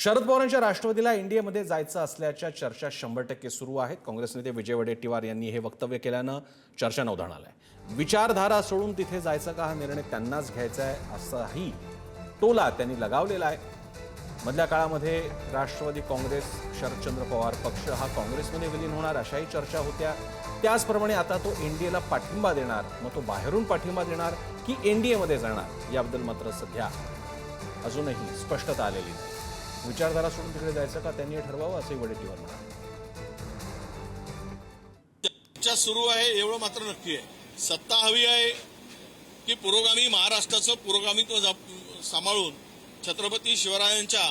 शरद पवारांच्या राष्ट्रवादीला एनडीएमध्ये जायचं असल्याच्या चर्चा 100% सुरू आहेत। काँग्रेस नेते विजय वडेट्टीवार यांनी हे वक्तव्य केल्यानं चर्चा उधाण आलाय। विचारधारा सोडून तिथे जायचं का हा निर्णय त्यांनाच घ्यायचा आहे असाही टोला त्यांनी लगावलेला आहे। मधल्या काळामध्ये राष्ट्रवादी काँग्रेस शरदचंद्र पवार पक्ष हा काँग्रेसमध्ये विलीन होणार अशाही चर्चा होत्या। त्याचप्रमाणे आता तो एनडीएला पाठिंबा देणार, मग तो बाहेरून पाठिंबा देणार की एनडीएमध्ये जाणार याबद्दल मात्र सध्या अजूनही स्पष्टता आलेली नाही। विचारधारा सोडून तिकडे जायचं का त्यांनी ठरवावं असंही वडेट्टीवार म्हणाले। चर्चा सुरू आहे एवढं मात्र नक्की आहे। सत्ता हवी आहे की पुरोगामी महाराष्ट्राचं पुरोगामित्व सांभाळून छत्रपती शिवरायांच्या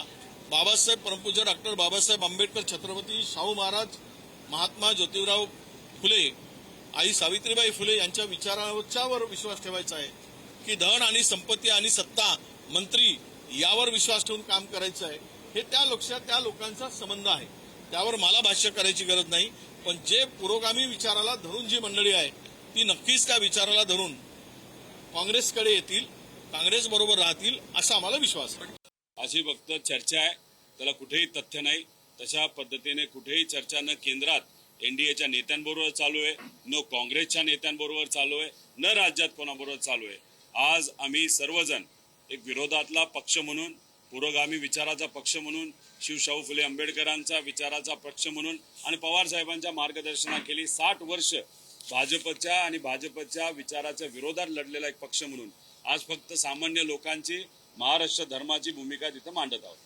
बाबासाहेब परमपूज्य डॉक्टर बाबासाहेब आंबेडकर, छत्रपती शाहू महाराज, महात्मा ज्योतिराव फुले, आई सावित्रीबाई फुले यांच्या विचारांवर विश्वास ठेवायचा आहे की धन आणि संपत्ती आणि सत्ता मंत्री यावर विश्वास ठेवून काम करायचं आहे। हे त्या लोकांचा संबंध आहे, त्यावर मला भाष्य करायची गरज नाही। पण जे पुरोगामी विचाराला धरून जी मंडळी आहे ती नक्कीच त्या विचाराला धरून काँग्रेसकडे येतील, काँग्रेस बरोबर राहतील असा आम्हाला विश्वास आहे। अशी फक्त चर्चा आहे, त्याला कुठेही तथ्य नाही। तशा पद्धतीने कुठेही चर्चा न केंद्रात एनडीएच्या नेत्यांबरोबर चालू आहे, न काँग्रेसच्या नेत्यांबरोबर चालू आहे, न राज्यात कोणाबरोबर चालू आहे। आज आम्ही सर्वजण एक विरोधातला पक्ष म्हणून, पुरोगामी विचाराचा पक्ष म्हणून, शिवशाहू फुले आंबेडकरांचा विचाराचा पक्ष म्हणून आणि पवार साहेबांच्या मार्गदर्शनाखाली 60 वर्ष भाजपच्या विचाराच्या विरोधात लढलेला एक पक्ष म्हणून आज फक्त सामान्य लोकांची, महाराष्ट्र धर्माची भूमिका तिथं मांडत आहोत।